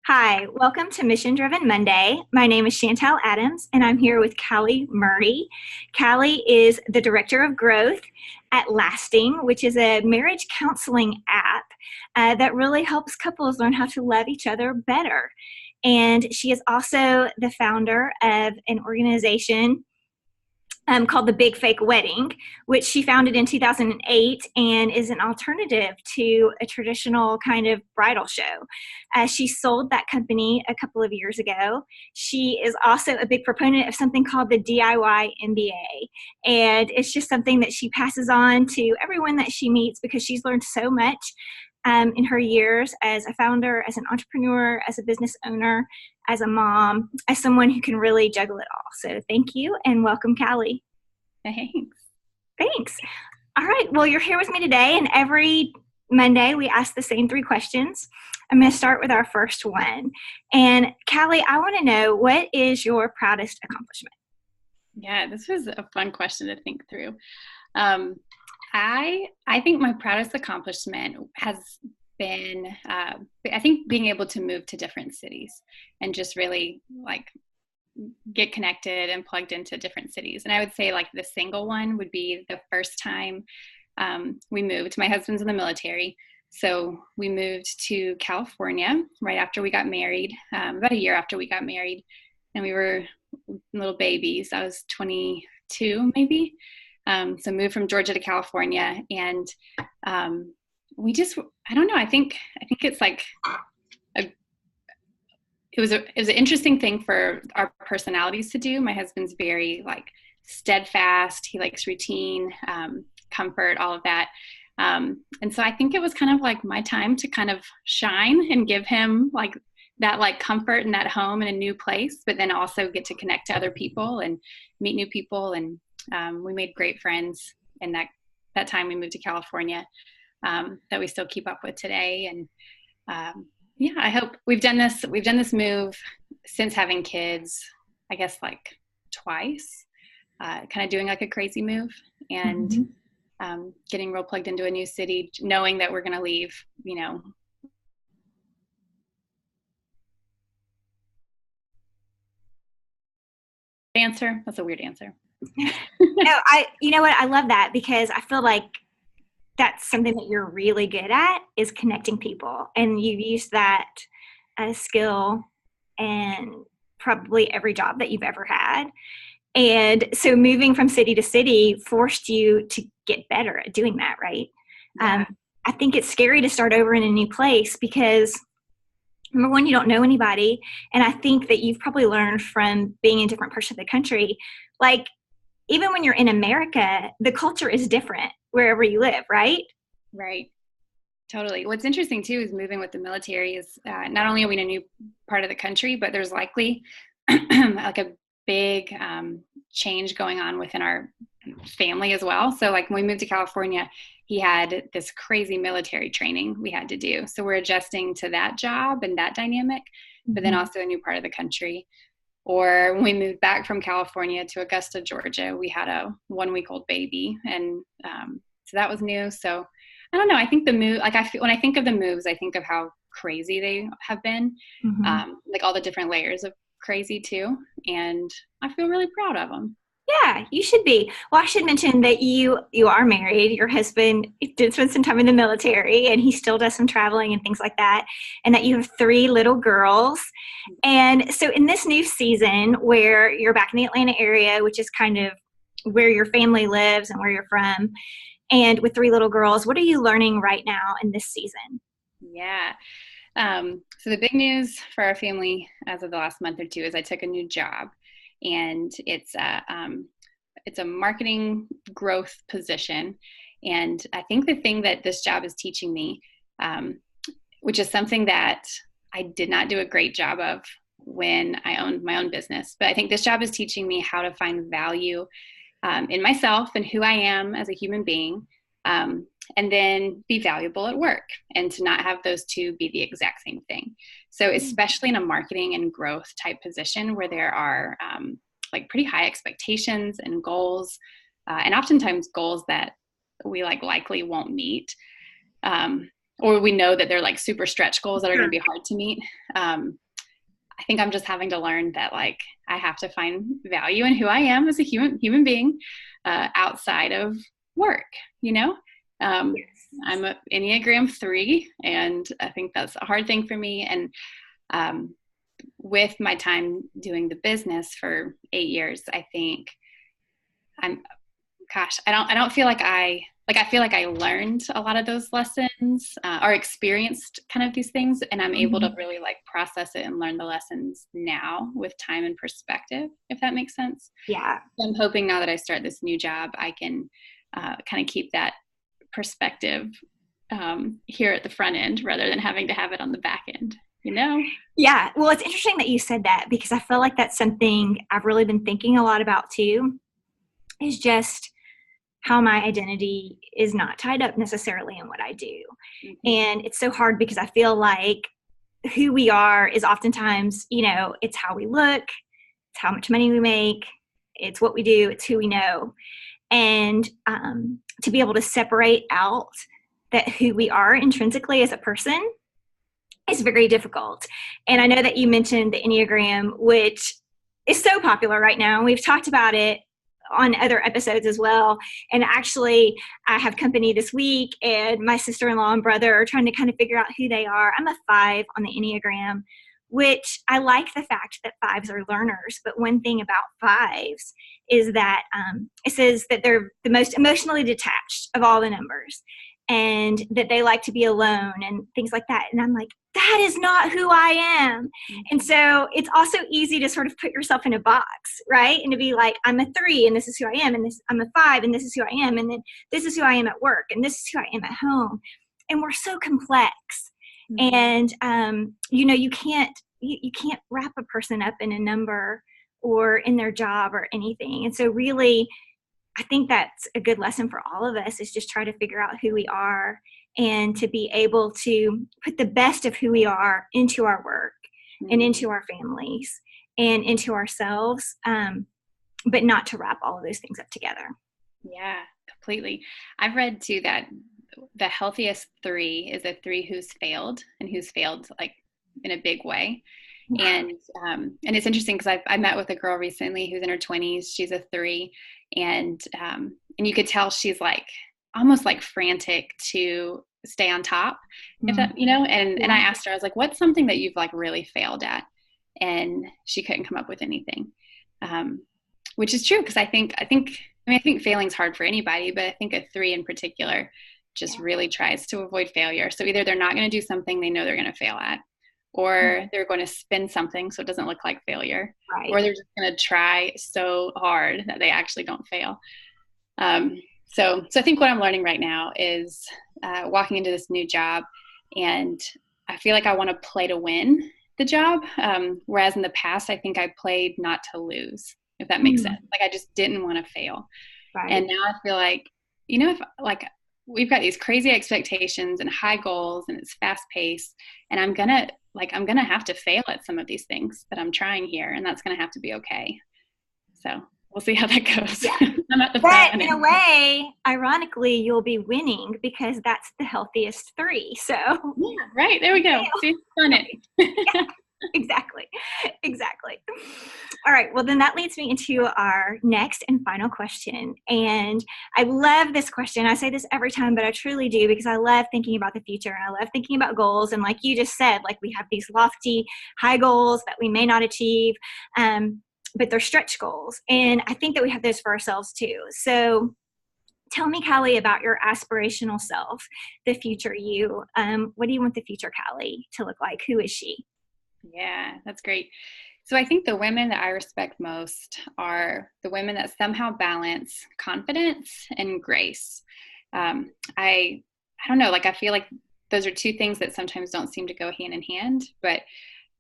Hi, welcome to Mission Driven Monday. My name is Chantel Adams, and I'm here with Callie Murray. Callie is the Director of Growth at Lasting, which is a marriage counseling app that really helps couples learn how to love each other better. And she is also the founder of an organization called The Big Fake Wedding, which she founded in 2008 and is an alternative to a traditional kind of bridal show. She sold that company a couple of years ago. She is also a big proponent of something called the DIY MBA. And it's just something that she passes on to everyone that she meets because she's learned so much in her years as a founder, as an entrepreneur, as a business owner, as a mom, as someone who can really juggle it all. So thank you and welcome, Callie. Thanks. Thanks. All right. Well, you're here with me today, and every Monday we ask the same three questions. I'm going to start with our first one. And Callie, I want to know, what is your proudest accomplishment? Yeah, this was a fun question to think through. I think my proudest accomplishment has been, I think, being able to move to different cities and just really get connected and plugged into different cities. And I would say the single one would be the first time we moved. My husband's in the military. So we moved to California right after we got married, about a year after we got married. And we were little babies. I was 22 maybe. So moved from Georgia to California, and we just, I don't know. I think it's it was an interesting thing for our personalities to do. My husband's very steadfast. He likes routine, comfort, all of that. And so I think it was kind of my time to kind of shine and give him that comfort and that home in a new place, but then also get to connect to other people and meet new people. And we made great friends in that time we moved to California, that we still keep up with today. And yeah, I hope we've done this move since having kids, I guess twice, kind of doing a crazy move and getting real plugged into a new city, knowing that we're going to leave, Answer. That's a weird answer. No, you know what? I love that because I feel like that's something that you're really good at, is connecting people. And you've used that as skill in probably every job that you've ever had. And so moving from city to city forced you to get better at doing that, right? Yeah. I think it's scary to start over in a new place because, number one, you don't know anybody. And I think that you've probably learned from being in different parts of the country, even when you're in America, the culture is different wherever you live, right? Right. Totally. What's interesting too is moving with the military is not only are we in a new part of the country, but there's likely a big change going on within our family as well. So when we moved to California, he had this crazy military training we had to do. So we're adjusting to that job and that dynamic, but then also a new part of the country. Or when we moved back from California to Augusta, Georgia, we had a 1-week-old baby. And so that was new. So I don't know. I think the move, when I think of the moves, I think of how crazy they have been, all the different layers of crazy too. And I feel really proud of them. Yeah, you should be. Well, I should mention that you are married. Your husband did spend some time in the military, and he still does some traveling and things like that, and that you have 3 little girls. And so in this new season where you're back in the Atlanta area, which is kind of where your family lives and where you're from, and with 3 little girls, what are you learning right now in this season? Yeah. So the big news for our family as of the last month or two is I took a new job. And it's a marketing growth position. And I think the thing that this job is teaching me, which is something that I did not do a great job of when I owned my own business, but I think this job is teaching me how to find value in myself and who I am as a human being, and then be valuable at work, and to not have those two be the exact same thing. So especially in a marketing and growth type position where there are pretty high expectations and goals, and oftentimes goals that we likely won't meet. or we know that they're like super stretch goals that are going to be hard to meet. I think I'm just having to learn that like I have to find value in who I am as a human being outside of work, you know? Yes. I'm an Enneagram 3, and I think that's a hard thing for me. And with my time doing the business for 8 years, I think I don't feel like I feel like I learned a lot of those lessons or experienced kind of these things, and I'm able to really like process it and learn the lessons now with time and perspective, if that makes sense. Yeah. So I'm hoping now that I start this new job, I can kind of keep that perspective here at the front end rather than having to have it on the back end, you know? Yeah. Well, it's interesting that you said that, because I feel like that's something I've really been thinking a lot about too, is just how my identity is not tied up necessarily in what I do. Mm-hmm. And it's so hard because I feel like who we are is oftentimes, you know, it's how we look, it's how much money we make, it's what we do, it's who we know. And to be able to separate out that who we are intrinsically as a person is very difficult. And I know that you mentioned the Enneagram, which is so popular right now. We've talked about it on other episodes as well. And actually, I have company this week, and my sister-in-law and brother are trying to kind of figure out who they are. I'm a 5 on the Enneagram, which I like the fact that 5s are learners. But one thing about 5s is that it says that they're the most emotionally detached of all the numbers, and that they like to be alone and things like that. And I'm like, that is not who I am. Mm-hmm. And so it's also easy to sort of put yourself in a box, right? And to be like, I'm a 3 and this is who I am. And I'm a 5 and this is who I am. And then this is who I am at work. And this is who I am at home. And we're so complex. Mm-hmm. And, you know, you can't wrap a person up in a number or in their job or anything. And so really, I think that's a good lesson for all of us, is just try to figure out who we are and to be able to put the best of who we are into our work and into our families and into ourselves, but not to wrap all of those things up together. Yeah, completely. I've read too that the healthiest 3 is a 3 who's failed, and who's failed like in a big way. And it's interesting because I met with a girl recently who's in her 20s. She's a 3, and you could tell she's like almost like frantic to stay on top, if that, you know. And I asked her, I was like, "What's something that you've like really failed at?" And she couldn't come up with anything, which is true, because I think failing's hard for anybody, but I think a 3 in particular just really tries to avoid failure. So either they're not going to do something they know they're going to fail at, or they're going to spin something so it doesn't look like failure, right, or they're just going to try so hard that they actually don't fail. So I think what I'm learning right now is walking into this new job, and I feel like I want to play to win the job, whereas in the past I think I played not to lose, if that makes sense. Like I just didn't want to fail. Right. And now I feel like, you know, if like we've got these crazy expectations and high goals, and it's fast paced, and I'm going to have to fail at some of these things that I'm trying here, and that's going to have to be okay. So we'll see how that goes. Yeah. I'm at the but in a way, ironically, you'll be winning because that's the healthiest 3. So yeah, right. There we go. See, done it. Yeah, exactly. All right. Well, then that leads me into our next and final question. And I love this question. I say this every time, but I truly do, because I love thinking about the future, and I love thinking about goals. And like you just said, like we have these lofty, high goals that we may not achieve, but they're stretch goals. And I think that we have those for ourselves too. So tell me, Callie, about your aspirational self, the future you. What do you want the future Callie to look like? Who is she? Yeah, that's great. So I think the women that I respect most are the women that somehow balance confidence and grace. I don't know, like I feel like those are 2 things that sometimes don't seem to go hand in hand, but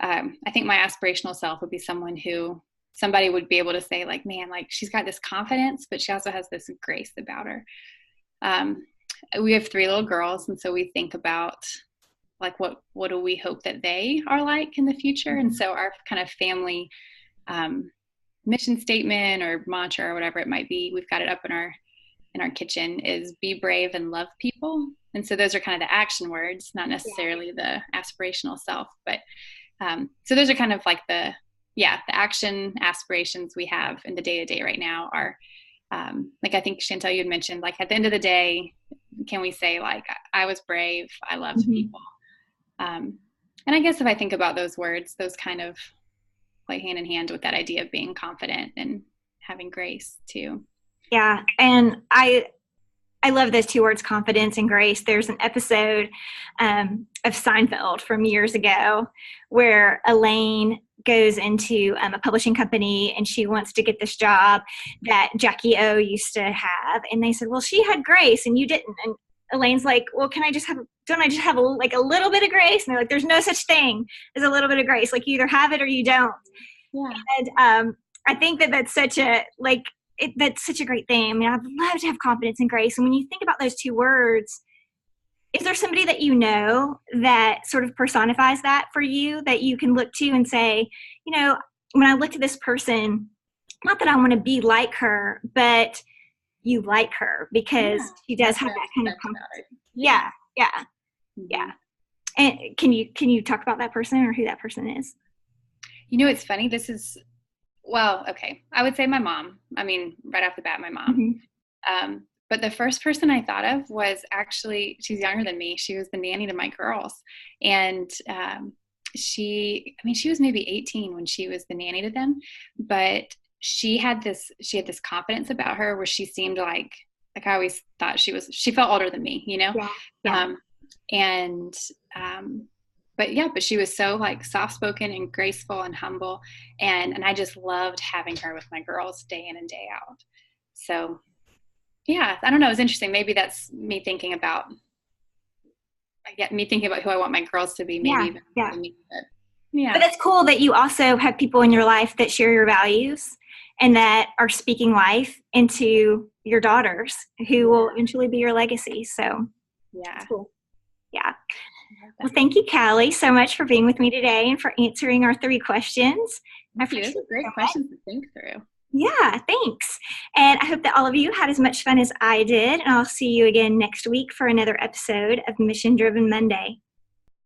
I think my aspirational self would be someone who somebody would be able to say like, man, like she's got this confidence, but she also has this grace about her. We have 3 little girls, and so we think about like what do we hope that they are like in the future. And so our kind of family mission statement or mantra or whatever it might be, we've got it up in our kitchen, is be brave and love people. And so those are kind of the action words, not necessarily the aspirational self. But so those are kind of like the action aspirations we have in the day-to-day right now are, like I think Chantel, you had mentioned, like at the end of the day, can we say like, I was brave, I loved people. And I guess if I think about those words, those kind of play hand in hand with that idea of being confident and having grace too. Yeah. And I love those two words, confidence and grace. There's an episode of Seinfeld from years ago where Elaine goes into a publishing company and she wants to get this job that Jackie O used to have. And they said, well, she had grace and you didn't. And Elaine's like, well, don't I just have a little bit of grace? And they're like, there's no such thing as a little bit of grace. Like you either have it or you don't. Yeah. And I think that's such a, that's such a great thing. I mean, I'd love to have confidence and grace. And when you think about those two words, is there somebody that you know that sort of personifies that for you, that you can look to and say, when I look at this person, not that I want to be like her, but you like her because she does have that kind of confidence. Yeah. And can you talk about that person or who that person is? It's funny. Okay. I would say my mom. I mean, right off the bat, my mom. But the first person I thought of was actually, she's younger than me. She was the nanny to my girls. And she was maybe 18 when she was the nanny to them. But she had this confidence about her where she seemed like I always thought she felt older than me, Yeah. But she was so like soft-spoken and graceful and humble. And I just loved having her with my girls day in and day out. So yeah, I don't know. It was interesting. Maybe that's me thinking about who I want my girls to be. Maybe But that's cool that you also have people in your life that share your values and that are speaking life into your daughters who will eventually be your legacy. So that's cool. Yeah. Well, thank you, Callie, so much for being with me today and for answering our 3 questions. Those are great questions to think through. Yeah, thanks. And I hope that all of you had as much fun as I did. And I'll see you again next week for another episode of Mission Driven Monday.